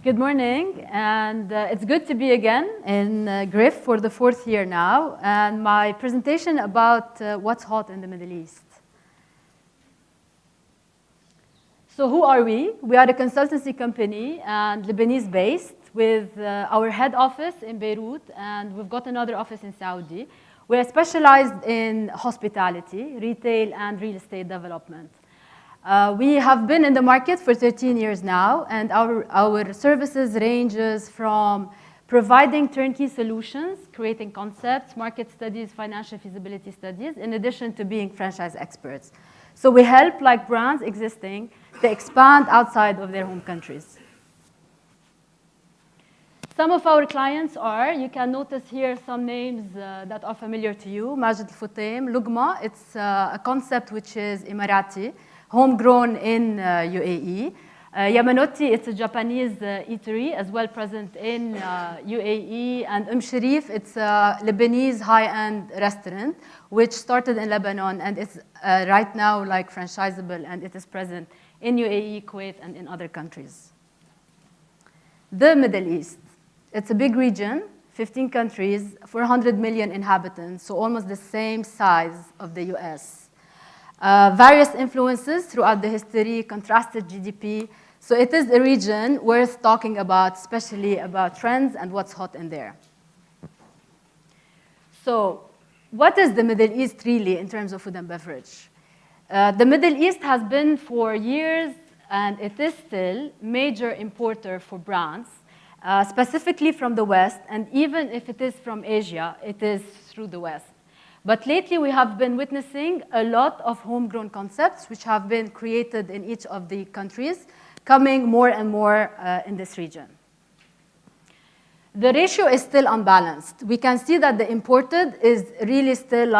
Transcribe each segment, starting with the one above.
Good morning, and it's good to be again in GRIF for the 4th year now, and my presentation about what's hot in the Middle East. So who are we? We are a consultancy company and Lebanese-based with our head office in Beirut, and we've got another office in Saudi. We are specialized in hospitality, retail, and real estate development. We have been in the market for 13 years now, and our services ranges from providing turnkey solutions, creating concepts, market studies, financial feasibility studies, in addition to being franchise experts. So we help brands existing to expand outside of their home countries. Some of our clients are, you can notice here some names that are familiar to you. Majid Al-Futtaim, Lugma, it's a concept which is Emirati, homegrown in UAE. Yamanote, it's a Japanese eatery, as well present in UAE. And Sharif, it's a Lebanese high-end restaurant, which started in Lebanon, and it's right now franchisable, and it is present in UAE, Kuwait, and in other countries. The Middle East. It's a big region, 15 countries, 400 million inhabitants, so almost the same size of the US. Various influences throughout the history, contrasted GDP. So it is a region worth talking about, especially about trends and what's hot in there. So what is the Middle East really in terms of food and beverage? The Middle East has been for years, and it is still, major importer for brands, specifically from the West, and even if it is from Asia, it is through the West. But lately, we have been witnessing a lot of homegrown concepts which have been created in each of the countries, coming more and more in this region. The ratio is still unbalanced. We can see that the imported is really still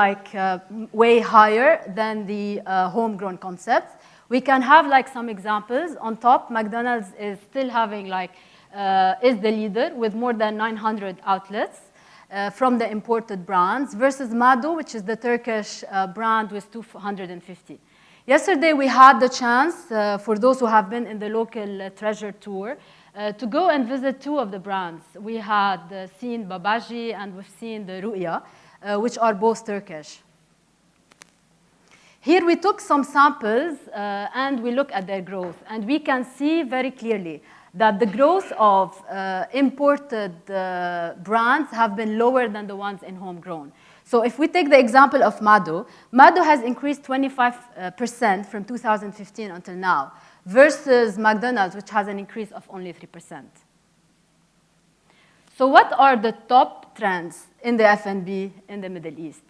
way higher than the homegrown concepts. We can have some examples. On top, McDonald's is still having is the leader with more than 900 outlets. From the imported brands versus Mado, which is the Turkish brand with 250. Yesterday, we had the chance, for those who have been in the local treasure tour, to go and visit two of the brands. We had seen Babaji and we've seen the Ru'ya, which are both Turkish. Here we took some samples and we look at their growth, and we can see very clearly that the growth of imported brands have been lower than the ones in homegrown. So if we take the example of Mado, Mado has increased 25% from 2015 until now, versus McDonald's, which has an increase of only 3%. So what are the top trends in the F&B in the Middle East?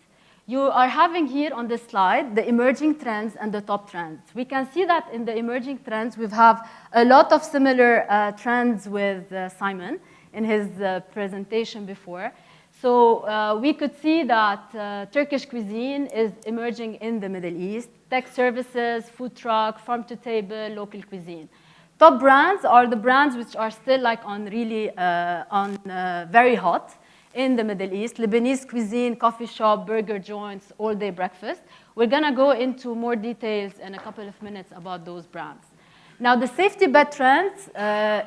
You are having here on this slide the emerging trends and the top trends. We can see that in the emerging trends, we have a lot of similar trends with Simon in his presentation before. So we could see that Turkish cuisine is emerging in the Middle East, tech services, food truck, farm to table, local cuisine. Top brands are the brands which are still very hot in the Middle East: Lebanese cuisine, coffee shop, burger joints, all-day breakfast. We're going to go into more details in a couple of minutes about those brands. Now, the safety bet trend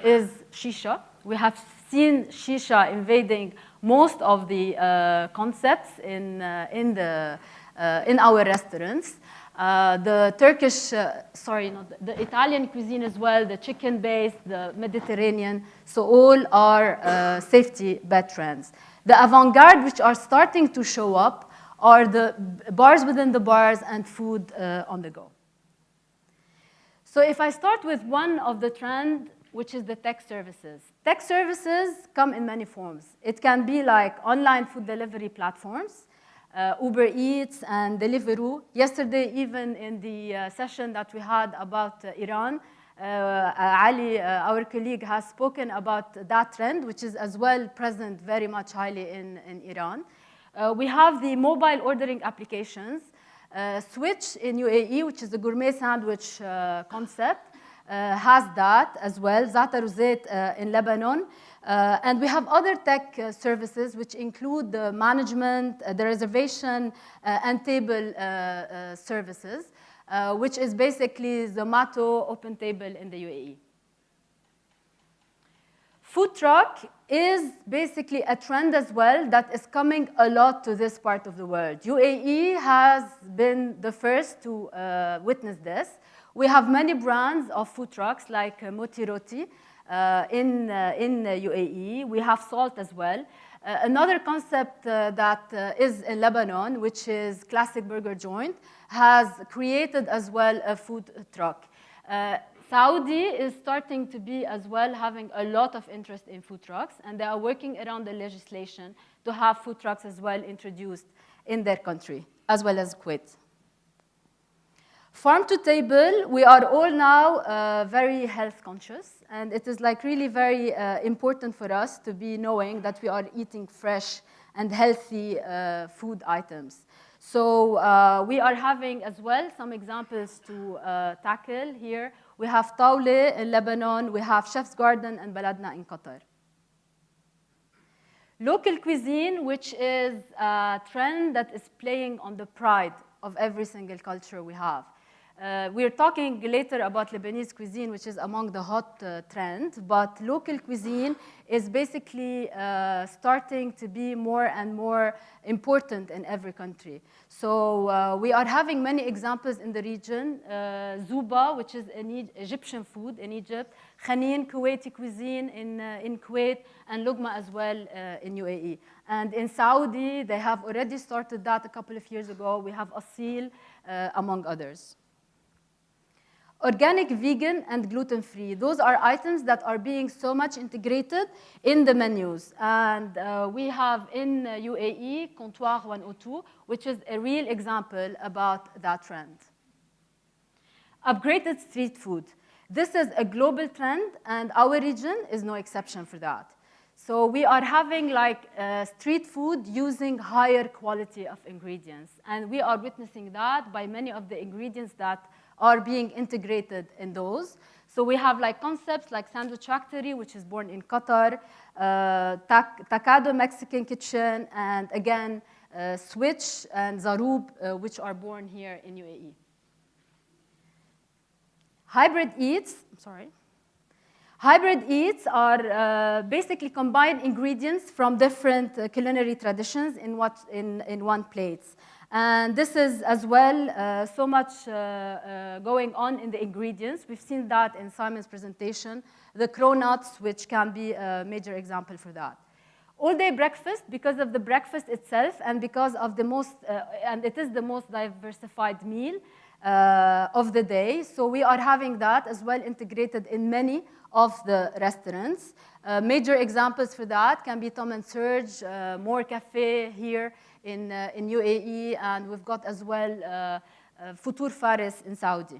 is shisha. We have seen shisha invading most of the concepts in our restaurants. The Turkish, the Italian cuisine as well, the chicken-based, the Mediterranean, so all are safety bet trends. The avant-garde, which are starting to show up, are the bars within the bars and food on the go. So if I start with one of the trends, which is the tech services. Tech services come in many forms. It can be online food delivery platforms, Uber Eats and Deliveroo. Yesterday, even in the session that we had about Iran, Ali, our colleague, has spoken about that trend, which is as well present very much highly in Iran. We have the mobile ordering applications. Switch in UAE, which is the gourmet sandwich concept, has that as well. Zata Rosette in Lebanon. And we have other tech services, which include the management, the reservation, and table services, which is basically Zomato Open Table in the UAE. Food truck is basically a trend as well that is coming a lot to this part of the world. UAE has been the first to witness this. We have many brands of food trucks like Moti Roti in UAE. We have Salt as well. Another concept that is in Lebanon, which is Classic Burger Joint, has created as well a food truck. Saudi is starting to be as well having a lot of interest in food trucks, and they are working around the legislation to have food trucks as well introduced in their country, as well as Kuwait. Farm to table, we are all now very health conscious, and it is like really very important for us to be knowing that we are eating fresh and healthy food items. So we are having as well some examples to tackle here. We have Tawle in Lebanon, we have Chef's Garden and Baladna in Qatar. Local cuisine, which is a trend that is playing on the pride of every single culture we have. We're talking later about Lebanese cuisine, which is among the hot trend, but local cuisine is basically starting to be more and more important in every country. So we are having many examples in the region. Zuba, which is an Egyptian food in Egypt, Khanin, Kuwaiti cuisine in Kuwait, and Lugma as well in UAE. And in Saudi, they have already started that a couple of years ago. We have Asil, among others. Organic, vegan, and gluten-free. Those are items that are being so much integrated in the menus. And we have in UAE, Comptoir 102, which is a real example about that trend. Upgraded street food. This is a global trend, and our region is no exception for that. So we are having like street food using higher quality of ingredients. And we are witnessing that by many of the ingredients that are being integrated in those. So we have like concepts like Sandwich Factory, which is born in Qatar, Tacado Mexican Kitchen, and again, Switch and Zaroub, which are born here in UAE. Hybrid eats are basically combined ingredients from different culinary traditions in one plate. And this is as well so much going on in the ingredients. We've seen that in Simon's presentation. The cronuts, which can be a major example for that. All-day breakfast, because of the breakfast itself and because of the most, and it is the most diversified meal of the day. So we are having that as well integrated in many of the restaurants. Major examples for that can be Tom and Serge, More Cafe here in UAE, and we've got as well Futur Faris in Saudi.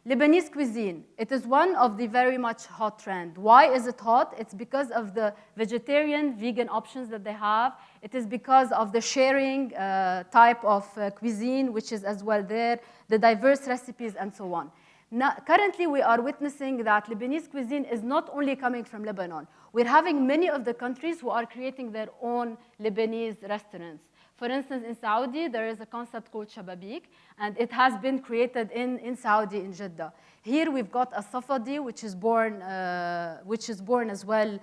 Lebanese cuisine, it is one of the very much hot trend. Why is it hot? It's because of the vegetarian, vegan options that they have. It is because of the sharing type of cuisine, which is as well there, the diverse recipes, and so on. Now, currently, we are witnessing that Lebanese cuisine is not only coming from Lebanon. We're having many of the countries who are creating their own Lebanese restaurants. For instance, in Saudi, there is a concept called Shababik, and it has been created in Saudi, in Jeddah. Here, we've got a Safadi, which is born as well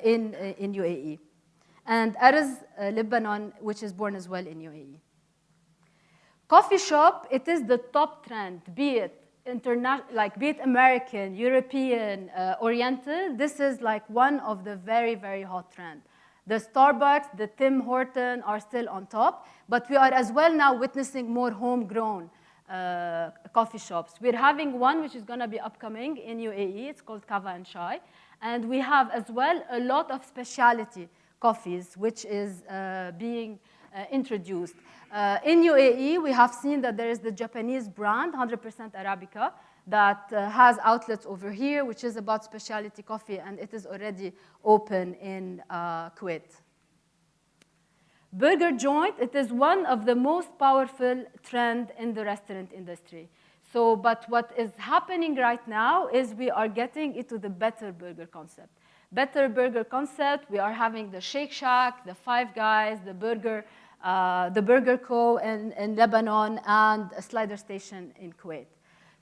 in UAE. And Arz, Lebanon, which is born as well in UAE. Coffee shop, it is the top trend, be it American, European, Oriental. This is like one of the very, very hot trend. The Starbucks, the Tim Horton are still on top, but we are as well now witnessing more homegrown coffee shops. We're having one which is going to be upcoming in UAE. It's called Kava and Chai. And we have as well a lot of specialty coffees, which is being introduced. In UAE, we have seen that there is the Japanese brand, 100% Arabica, that has outlets over here, which is about specialty coffee, and it is already open in Kuwait. Burger joint, it is one of the most powerful trend in the restaurant industry. So, but what is happening right now is we are getting into the better burger concept. Better burger concept, we are having the Shake Shack, the Five Guys, the Burger Co. in Lebanon, and a Slider Station in Kuwait.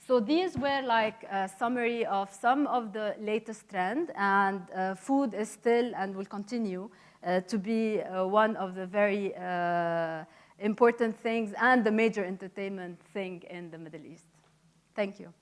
So these were like a summary of some of the latest trends, and food is still and will continue to be one of the very important things and the major entertainment thing in the Middle East. Thank you.